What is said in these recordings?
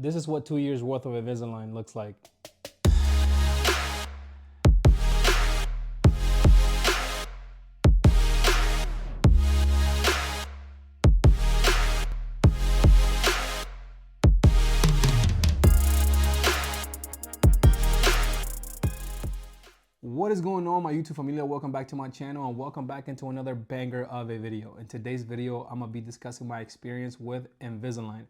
This is what 2 years worth of Invisalign looks like. What is going on, my YouTube familia? Welcome back to my channel and welcome back into another banger of a video. In today's video, I'm gonna be discussing my experience with Invisalign.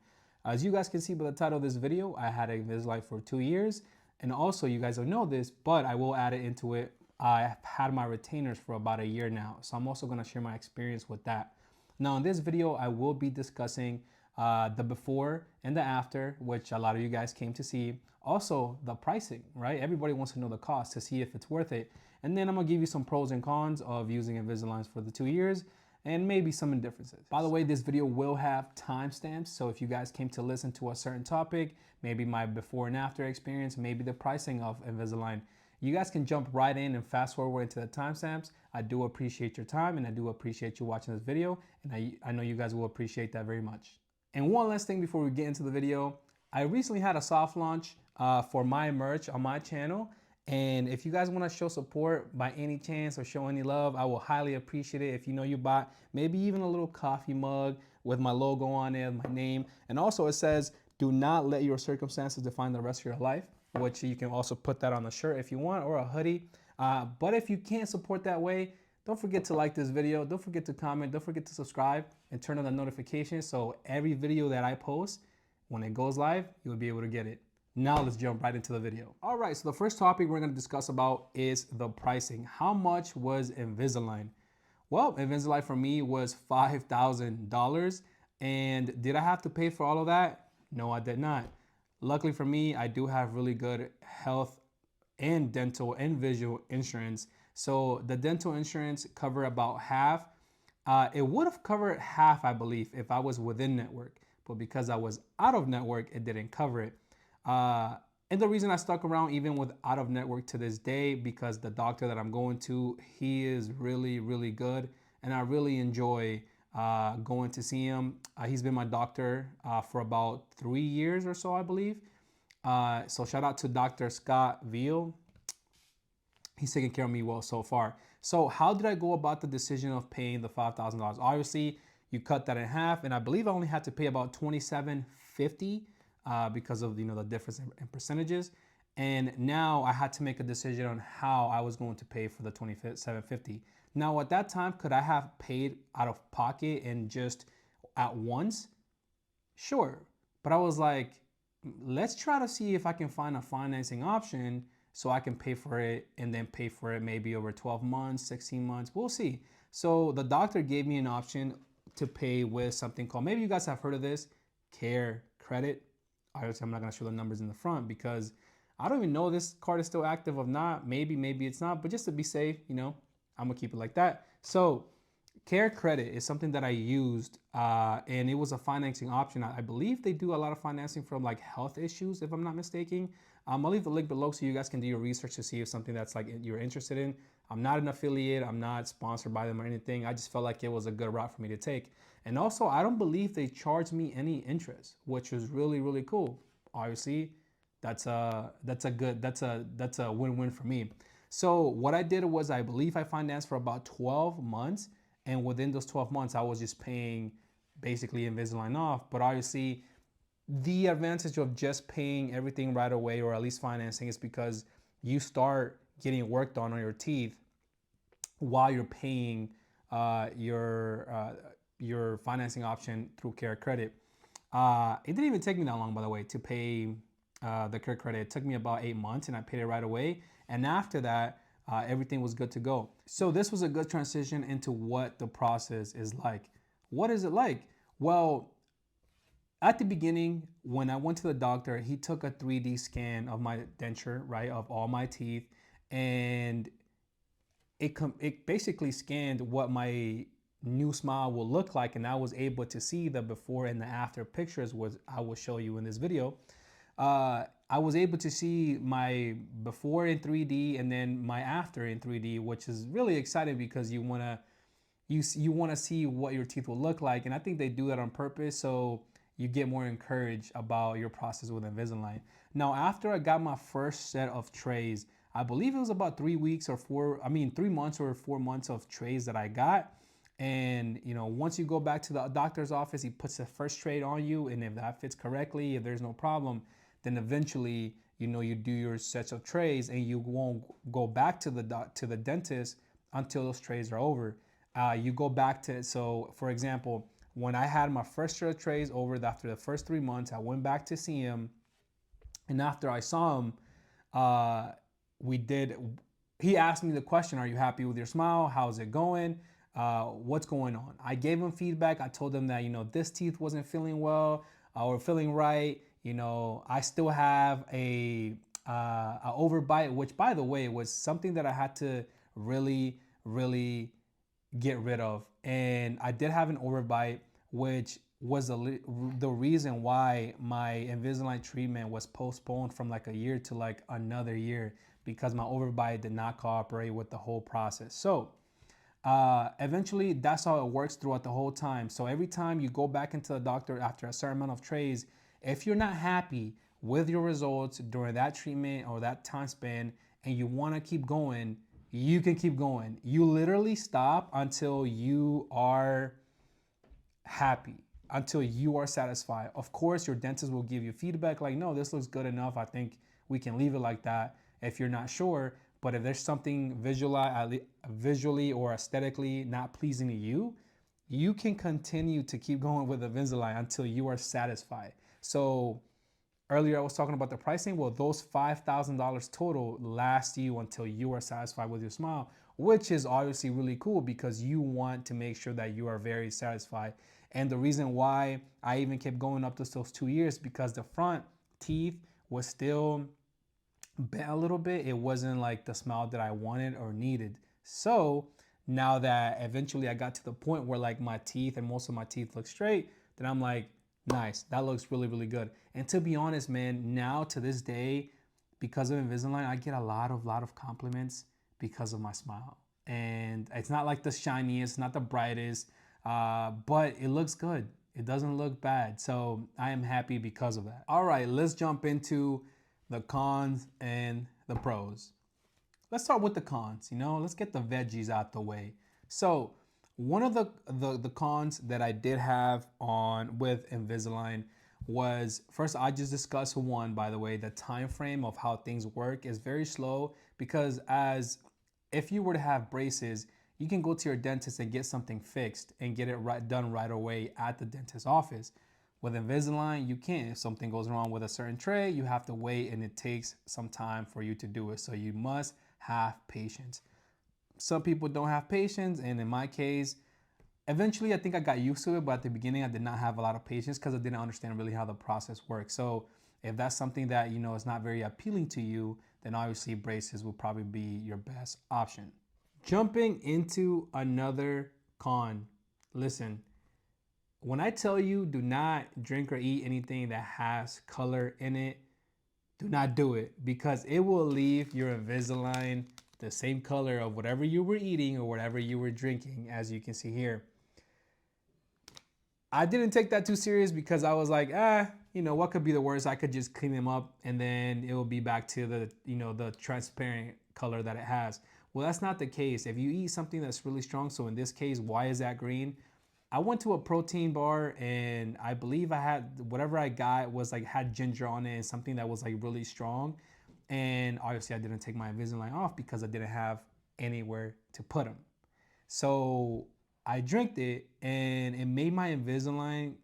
As you guys can see by the title of this video, I had Invisalign for 2 years, and also you guys don't know this, but I will add it into it. I've had my retainers for about a year now, so I'm also gonna share my experience with that. Now in this video, I will be discussing the before and the after, which a lot of you guys came to see. Also the pricing, right? Everybody wants to know the cost to see if it's worth it. And then I'm gonna give you some pros and cons of using Invisalign for the 2 years and maybe some differences. By the way, this video will have timestamps. So if you guys came to listen to a certain topic, maybe my before and after experience, maybe the pricing of Invisalign, you guys can jump right in and fast forward into the timestamps. I do appreciate your time and I do appreciate you watching this video. And I know you guys will appreciate that very much. And one last thing before we get into the video, I recently had a soft launch for my merch on my channel. And if you guys want to show support by any chance or show any love, I will highly appreciate it. If you know you bought maybe even a little coffee mug with my logo on it, my name. And also it says, do not let your circumstances define the rest of your life, which you can also put that on a shirt if you want or a hoodie. But if you can't support that way, don't forget to like this video. Don't forget to comment. Don't forget to subscribe and turn on the notifications so every video that I post, when it goes live, you'll be able to get it. Now let's jump right into the video. All right, so the first topic we're gonna discuss about is the pricing. How much was Invisalign? Well, Invisalign for me was $5,000. And did I have to pay for all of that? No, I did not. Luckily for me, I do have really good health and dental and visual insurance. So the dental insurance covered about half. It would have covered half, I believe, if I was within network. But because I was out of network, it didn't cover it. And the reason I stuck around even with out of network to this day, because the doctor that I'm going to, he is really, really good. And I really enjoy going to see him. He's been my doctor for about 3 years or so, I believe. So shout out to Dr. Scott Veal. He's taking care of me well so far. So how did I go about the decision of paying the $5,000? Obviously, you cut that in half, and I believe I only had to pay about $2,750 because of the difference in percentages. And now I had to make a decision on how I was going to pay for the $2,750. Now at that time, could I have paid out of pocket and just at once? Sure, but I was like, let's try to see if I can find a financing option so I can pay for it and then pay for it maybe over 12 months, 16 months. We'll see. So the doctor gave me an option to pay with something called, maybe you guys have heard of this, CareCredit. Obviously, I'm not gonna show the numbers in the front because I don't even know if this card is still active or not. Maybe it's not, but just to be safe, I'm gonna keep it like that. So CareCredit is something that I used and it was a financing option. I believe they do a lot of financing from like health issues, if I'm not mistaken. I'll leave the link below so you guys can do your research to see if something that's like you're interested in. I'm not an affiliate. I'm not sponsored by them or anything. I just felt like it was a good route for me to take. And also, I don't believe they charged me any interest, which was really, really cool. Obviously, that's a win-win for me. So what I did was, I believe I financed for about 12 months. And within those 12 months, I was just paying basically Invisalign off. But obviously, the advantage of just paying everything right away, or at least financing, is because you start getting work done on your teeth while you're paying your financing option through CareCredit. It didn't even take me that long, by the way, to pay the CareCredit. It took me about 8 months and I paid it right away. And after that, everything was good to go. So this was a good transition into what the process is like. What is it like? Well, at the beginning, when I went to the doctor, he took a 3D scan of my denture, right, of all my teeth, and it basically scanned what my new smile will look like, and I was able to see the before and the after pictures, which I will show you in this video. I was able to see my before in 3D and then my after in 3D, which is really exciting because you want to see what your teeth will look like, and I think they do that on purpose. So you get more encouraged about your process with Invisalign. Now, after I got my first set of trays, I believe it was about 3 weeks or 3 months or 4 months of trays that I got. And once you go back to the doctor's office, he puts the first tray on you, and if that fits correctly, if there's no problem, then eventually, you do your sets of trays, and you won't go back to the dentist until those trays are over. You go back to, so for example, when I had my first set of trays over after the first 3 months, I went back to see him, and after I saw him, uh, we did. He asked me the question, "Are you happy with your smile? How's it going? What's going on?" I gave him feedback. I told him that this teeth wasn't feeling well or feeling right. I still have a overbite, which by the way was something that I had to really, really get rid of. And I did have an overbite, which was the reason why my Invisalign treatment was postponed from like a year to like another year, because my overbite did not cooperate with the whole process. So eventually that's how it works throughout the whole time. So every time you go back into the doctor after a certain amount of trays, if you're not happy with your results during that treatment or that time span and you want to keep going, you can keep going. You literally stop until you are happy, until you are satisfied. Of course, your dentist will give you feedback like, no, this looks good enough. I think we can leave it like that if you're not sure. But if there's something visually or aesthetically not pleasing to you, you can continue to keep going with Invisalign until you are satisfied. So earlier I was talking about the pricing. Well, those $5,000 total last you until you are satisfied with your smile, which is obviously really cool because you want to make sure that you are very satisfied. And the reason why I even kept going up to those 2 years, because the front teeth was still bent a little bit. It wasn't like the smile that I wanted or needed. So now that eventually I got to the point where like my teeth and most of my teeth look straight, then I'm like, nice, that looks really, really good. And to be honest, man, now to this day, because of Invisalign, I get a lot of compliments because of my smile. And it's not like the shiniest, not the brightest, but it looks good. It doesn't look bad. So I am happy because of that. All right, let's jump into the cons and the pros. Let's start with the cons, let's get the veggies out the way. So one of the cons that I did have on with Invisalign was, first, I just discussed one, by the way, the time frame of how things work is very slow, because as if you were to have braces, you can go to your dentist and get something fixed and get it done right away at the dentist's office. With Invisalign, you can't. If something goes wrong with a certain tray, you have to wait, and it takes some time for you to do it. So you must have patience. Some people don't have patience, and in my case, eventually I think I got used to it, but at the beginning I did not have a lot of patience because I didn't understand really how the process works. So if that's something that is not very appealing to you, then obviously braces will probably be your best option. Jumping into another con. Listen, when I tell you do not drink or eat anything that has color in it, do not do it, because it will leave your Invisalign the same color of whatever you were eating or whatever you were drinking, as you can see here. I didn't take that too serious because I was like, what could be the worst? I could just clean them up and then it will be back to the transparent color that it has. Well, that's not the case. If you eat something that's really strong, so in this case, why is that green? I went to a protein bar and I believe I had whatever I got was like had ginger on it and something that was like really strong. And obviously I didn't take my Invisalign off because I didn't have anywhere to put them. So I drank it and it made my Invisalign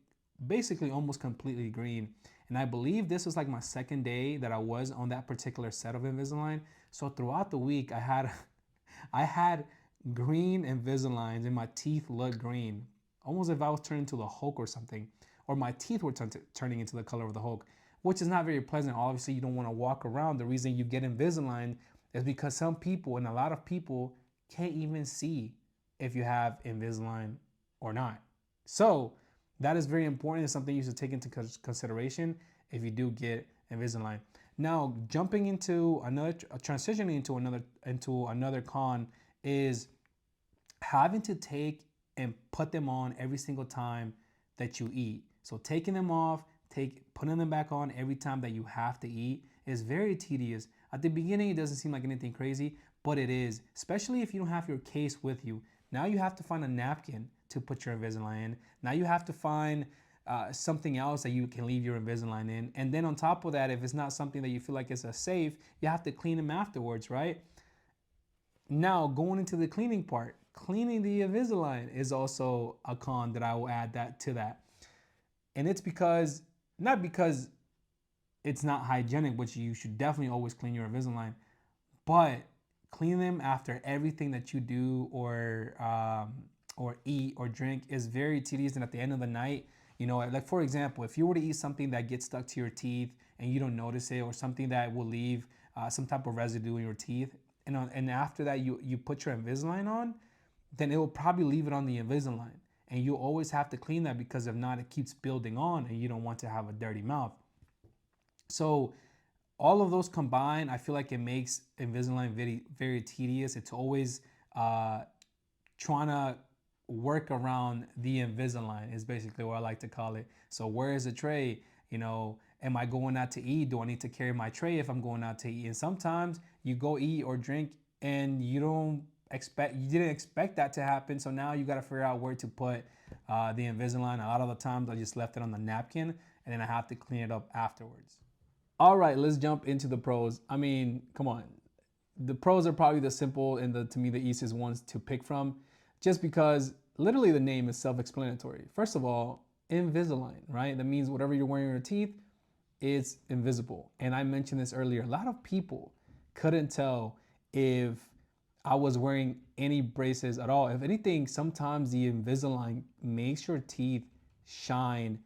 basically almost completely green. And I believe this was like my second day that I was on that particular set of Invisalign. So throughout the week I had I had green Invisaligns and my teeth looked green. Almost if I was turning into the Hulk or something, or my teeth were turning into the color of the Hulk, which is not very pleasant. Obviously, you don't want to walk around. The reason you get Invisalign is because some people, and a lot of people, can't even see if you have Invisalign or not. So that is very important. It's something you should take into consideration if you do get Invisalign. Now, jumping into transitioning into another con is having to take and put them on every single time that you eat. So taking them off, putting them back on every time that you have to eat is very tedious. At the beginning, it doesn't seem like anything crazy, but it is, especially if you don't have your case with you. Now you have to find a napkin to put your Invisalign in. Now you have to find something else that you can leave your Invisalign in. And then on top of that, if it's not something that you feel like is a safe, you have to clean them afterwards, right? Now going into the cleaning part, cleaning the Invisalign is also a con that I will add that to that. And it's because, not because it's not hygienic, which you should definitely always clean your Invisalign, but clean them after everything that you do or eat or drink is very tedious. And at the end of the night, you know, like for example, if you were to eat something that gets stuck to your teeth and you don't notice it, or something that will leave some type of residue in your teeth, and after that you put your Invisalign on, then it will probably leave it on the Invisalign. And you always have to clean that, because if not, it keeps building on and you don't want to have a dirty mouth. So all of those combined, I feel like it makes Invisalign very, very tedious. It's always trying to work around the Invisalign is basically what I like to call it. So where is the tray? You know, am I going out to eat? Do I need to carry my tray if I'm going out to eat? And sometimes you go eat or drink and you didn't expect that to happen. So now you got to figure out where to put the Invisalign. A lot of the times I just left it on the napkin and then I have to clean it up afterwards. All right, let's jump into the pros. I mean, come on. The pros are probably the simple and to me, the easiest ones to pick from, just because literally the name is self-explanatory. First of all, Invisalign, right? That means whatever you're wearing in your teeth is invisible. And I mentioned this earlier. A lot of people couldn't tell if I was wearing any braces at all. If anything, sometimes the Invisalign makes your teeth shine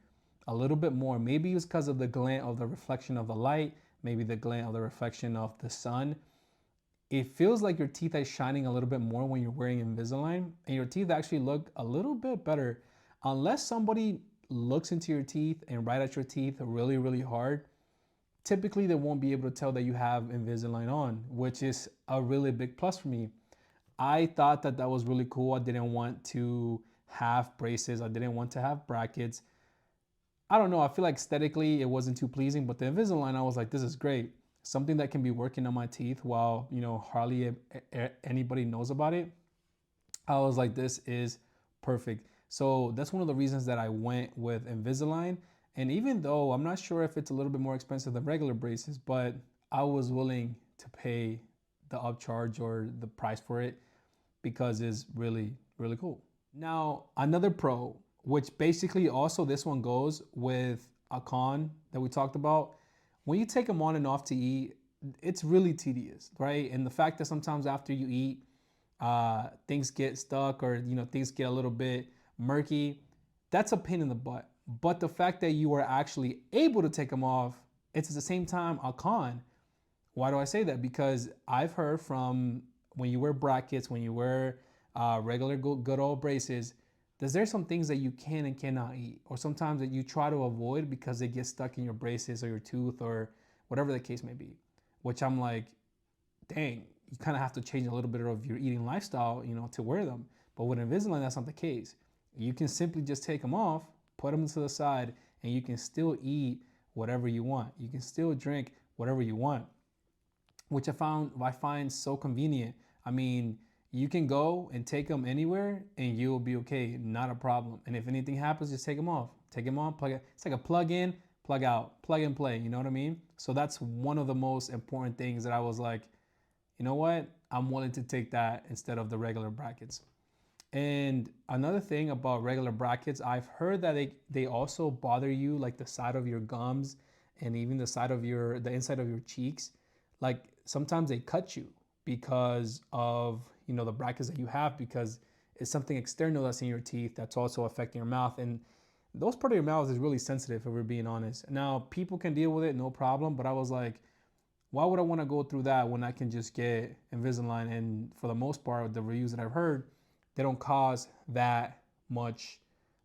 a little bit more. Maybe it's because of the glint of the reflection of the light, maybe the glint of the reflection of the sun. It feels like your teeth are shining a little bit more when you're wearing Invisalign, and your teeth actually look a little bit better. Unless somebody looks into your teeth and right at your teeth really, really hard, typically they won't be able to tell that you have Invisalign on, which is a really big plus for me. I thought that that was really cool. I didn't want to have braces. I didn't want to have brackets. I don't know. I feel like aesthetically it wasn't too pleasing, but the Invisalign, I was like, this is great. Something that can be working on my teeth while, you know, hardly anybody knows about it. I was like, this is perfect. So that's one of the reasons that I went with Invisalign. And even though I'm not sure if it's a little bit more expensive than regular braces, but I was willing to pay the upcharge or the price for it because it's really, really cool. Now, another pro, which basically also this one goes with a con that we talked about. When you take them on and off to eat, it's really tedious, right? And the fact that sometimes after you eat, things get stuck, or you know, things get a little bit murky, that's a pain in the butt. But the fact that you are actually able to take them off, it's at the same time a con. Why do I say that? Because I've heard from when you wear brackets, when you wear regular good old braces, there's some things that you can and cannot eat, or sometimes that you try to avoid because they get stuck in your braces or your tooth or whatever the case may be. Which I'm like, dang, you kind of have to change a little bit of your eating lifestyle, you know, to wear them. But with Invisalign, that's not the case. You can simply just take them off, put them to the side, and you can still eat whatever you want. You can still drink whatever you want, which I find so convenient. I mean, you can go and take them anywhere and you'll be okay, not a problem. And if anything happens, just take them off. Take them on, plug it. It's like a plug in, plug out, plug and play, you know what I mean? So that's one of the most important things that I was like, you know what? I'm willing to take that instead of the regular brackets. And another thing about regular brackets, I've heard that they also bother you, like the side of your gums and even the inside of your cheeks. Like sometimes they cut you because of, you know, the brackets that you have, because it's something external that's in your teeth that's also affecting your mouth. And those part of your mouth is really sensitive, if we're being honest. Now, people can deal with it, no problem. But I was like, why would I want to go through that when I can just get Invisalign? And for the most part, the reviews that I've heard, they don't cause that much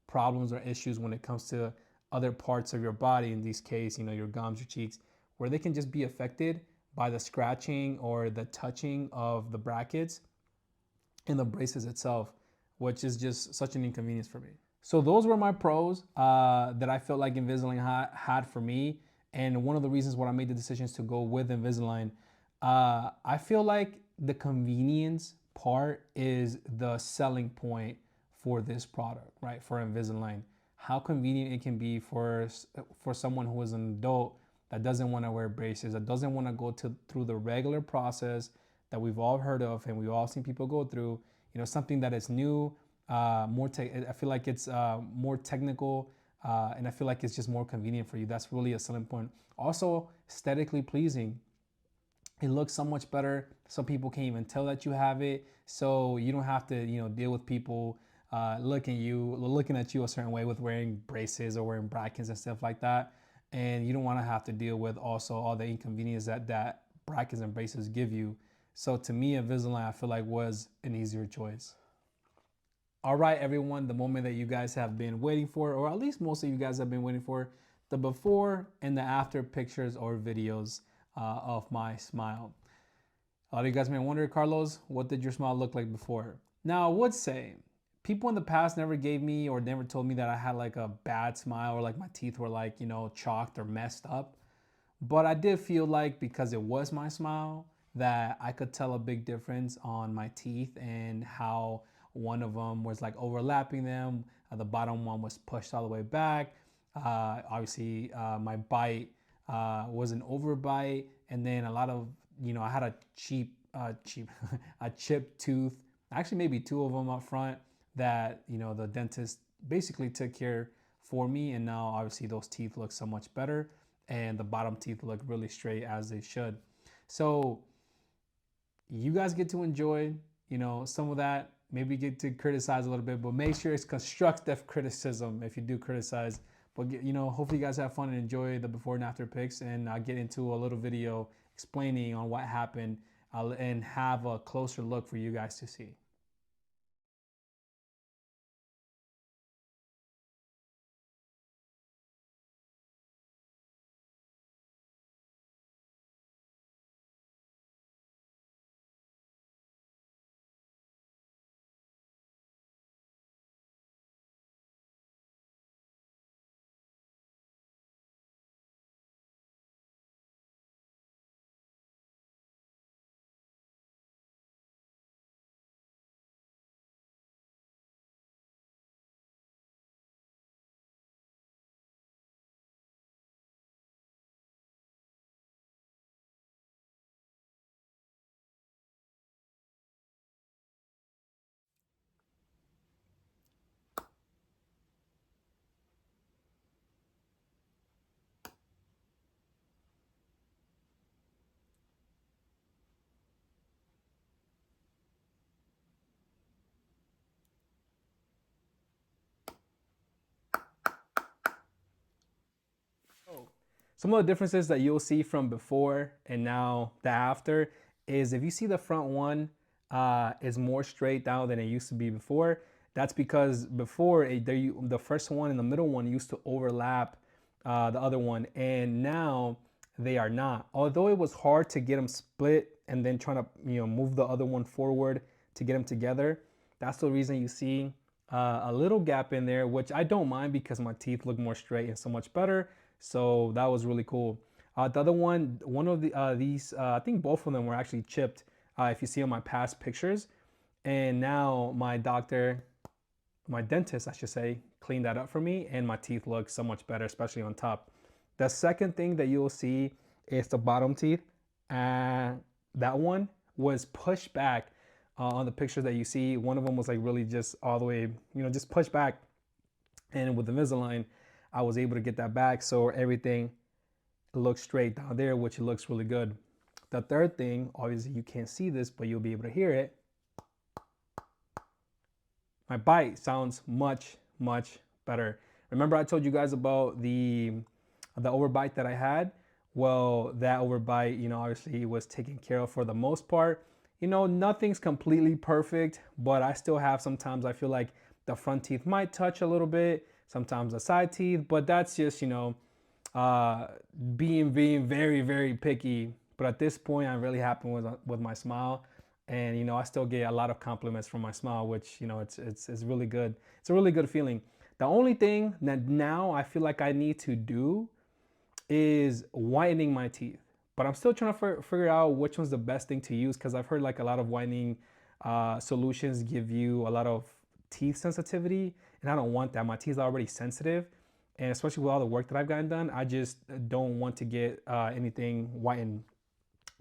problems or issues when it comes to other parts of your body. In this case, you know, your gums, your cheeks, where they can just be affected by the scratching or the touching of the brackets and the braces itself, which is just such an inconvenience for me. So those were my pros that I felt like Invisalign had for me, and one of the reasons why I made the decisions to go with Invisalign. I feel like the convenience part is the selling point for this product, right? For Invisalign, how convenient it can be for someone who is an adult that doesn't want to wear braces, that doesn't want to go through the regular process that we've all heard of and we've all seen people go through. You know, something that is new, I feel like it's more technical, and I feel like it's just more convenient for you. That's really a selling point. Also, aesthetically pleasing. It looks so much better. Some people can't even tell that you have it, so you don't have to, deal with people looking at you a certain way with wearing braces or wearing brackets and stuff like that. And you don't want to have to deal with also all the inconvenience that brackets and braces give you. So to me, Invisalign, I feel like was an easier choice. All right, everyone, the moment that you guys have been waiting for, or at least most of you guys have been waiting for, the before and the after pictures or videos of my smile. A lot of you guys may wonder, Carlos, what did your smile look like before? Now, I would say people in the past never gave me or never told me that I had like a bad smile or like my teeth were like, chalked or messed up. But I did feel like because it was my smile that I could tell a big difference on my teeth and how one of them was like overlapping them. The bottom one was pushed all the way back. Obviously, my bite was an overbite, and then a lot of I had a a chipped tooth. Actually, maybe two of them up front that the dentist basically took care for me, and now obviously those teeth look so much better, and the bottom teeth look really straight as they should. So you guys get to enjoy, some of that. Maybe get to criticize a little bit, but make sure it's constructive criticism if you do criticize. But hopefully you guys have fun and enjoy the before and after pics, and I'll get into a little video explaining on what happened and have a closer look for you guys to see. Some of the differences that you'll see from before and now the after is if you see the front one is more straight down than it used to be before. That's because before the first one and the middle one used to overlap the other one, and now they are not. Although it was hard to get them split and then trying to move the other one forward to get them together, that's the reason you see a little gap in there, which I don't mind because my teeth look more straight and so much better. So that was really cool. The other one of these, I think both of them were actually chipped. If you see on my past pictures, and now my dentist, I should say, cleaned that up for me, and my teeth look so much better, especially on top. The second thing that you'll see is the bottom teeth, and that one was pushed back on the picture that you see. One of them was like really just all the way, just pushed back, and with the Invisalign, I was able to get that back, so everything looks straight down there, which looks really good. The third thing, obviously you can't see this, but you'll be able to hear it. My bite sounds much, much better. Remember I told you guys about the overbite that I had? Well, that overbite, obviously was taken care of for the most part. Nothing's completely perfect, but I still have sometimes I feel like the front teeth might touch a little bit, sometimes the side teeth, but that's just, being very, very picky. But at this point, I'm really happy with my smile. and I still get a lot of compliments from my smile, which it's really good. It's a really good feeling. The only thing that now I feel like I need to do is whitening my teeth, but I'm still trying to figure out which one's the best thing to use, because I've heard like a lot of whitening solutions give you a lot of teeth sensitivity, and I don't want that. My teeth are already sensitive, and especially with all the work that I've gotten done, I just don't want to get anything whitened.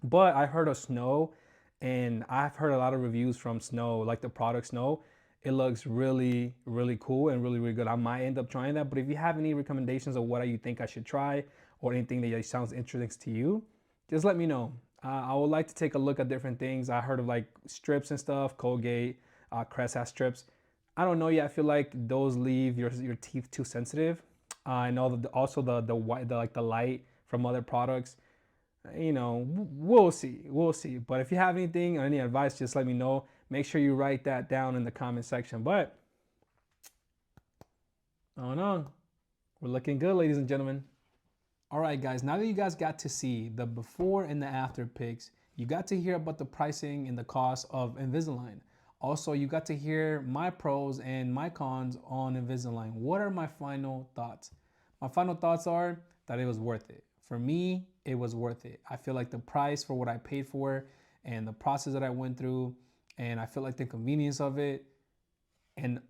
But I heard of Snow, and I've heard a lot of reviews from Snow, like the product Snow. It looks really, really cool and really, really good. I might end up trying that. But if you have any recommendations of what you think I should try, or anything that sounds interesting to you, just let me know. I would like to take a look at different things. I heard of like strips and stuff. Colgate, Crest has strips. I don't know yet. I feel like those leave your teeth too sensitive. I know that also the white, like the light from other products. We'll see. But if you have anything or any advice, just let me know. Make sure you write that down in the comment section. But hold on, we're looking good, ladies and gentlemen. All right, guys, now that you guys got to see the before and the after pics, you got to hear about the pricing and the cost of Invisalign. Also, you got to hear my pros and my cons on Invisalign. What are my final thoughts? My final thoughts are that it was worth it. For me, it was worth it. I feel like the price for what I paid for and the process that I went through, and I feel like the convenience of it, and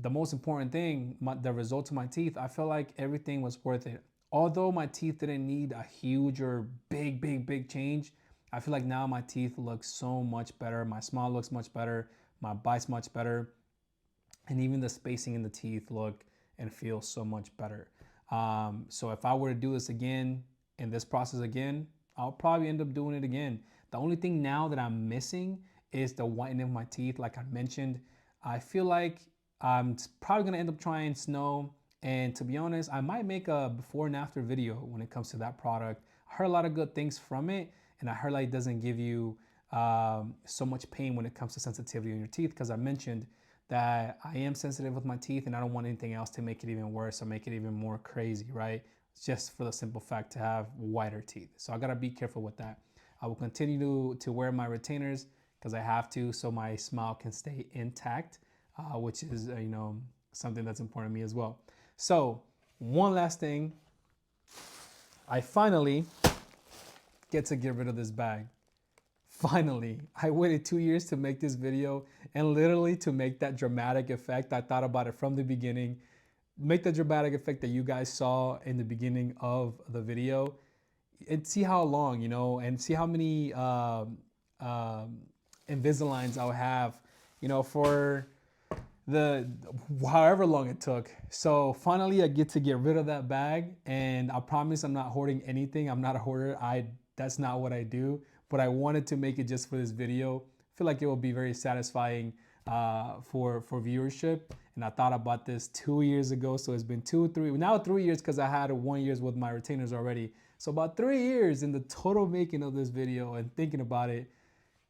the most important thing, the results of my teeth, I feel like everything was worth it. Although my teeth didn't need a huge or big change, I feel like now my teeth look so much better. My smile looks much better. My bite's much better. And even the spacing in the teeth look and feel so much better. So if I were to do this again, in this process again, I'll probably end up doing it again. The only thing now that I'm missing is the whitening of my teeth. Like I mentioned, I feel like I'm probably gonna end up trying Snow. And to be honest, I might make a before and after video when it comes to that product. I heard a lot of good things from it, and I heard like it doesn't give you so much pain when it comes to sensitivity in your teeth, because I mentioned that I am sensitive with my teeth and I don't want anything else to make it even worse or make it even more crazy, right? Just for the simple fact to have whiter teeth. So I gotta be careful with that. I will continue to wear my retainers because I have to, so my smile can stay intact, which is something that's important to me as well. So one last thing, I finally get to get rid of this bag. Finally, I waited 2 years to make this video, and literally to make that dramatic effect. I thought about it from the beginning, make the dramatic effect that you guys saw in the beginning of the video, and see how long, and see how many Invisaligns I'll have, for the however long it took. So finally I get to get rid of that bag, and I promise I'm not hoarding anything. I'm not a hoarder. That's not what I do, but I wanted to make it just for this video. I feel like it will be very satisfying for viewership. And I thought about this 2 years ago. So it's been 3 years, because I had 1 year with my retainers already. So about 3 years in the total making of this video and thinking about it.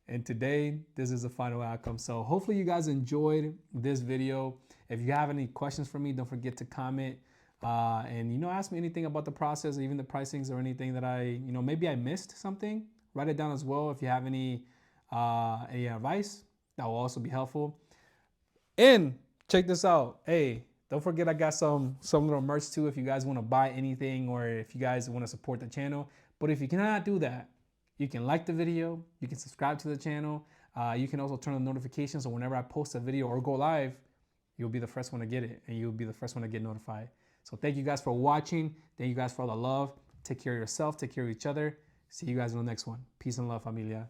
And today, this is the final outcome. So hopefully you guys enjoyed this video. If you have any questions for me, don't forget to comment. And ask me anything about the process, or even the pricings, or anything that maybe I missed something. Write it down as well. If you have any advice, that will also be helpful. And check this out. Hey, don't forget I got some little merch too if you guys want to buy anything, or if you guys want to support the channel. But if you cannot do that, you can like the video, you can subscribe to the channel. You can also turn on notifications, so whenever I post a video or go live, you'll be the first one to get it, and you'll be the first one to get notified. So thank you guys for watching. Thank you guys for all the love. Take care of yourself, take care of each other. See you guys in the next one. Peace and love, familia.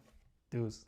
Deuce.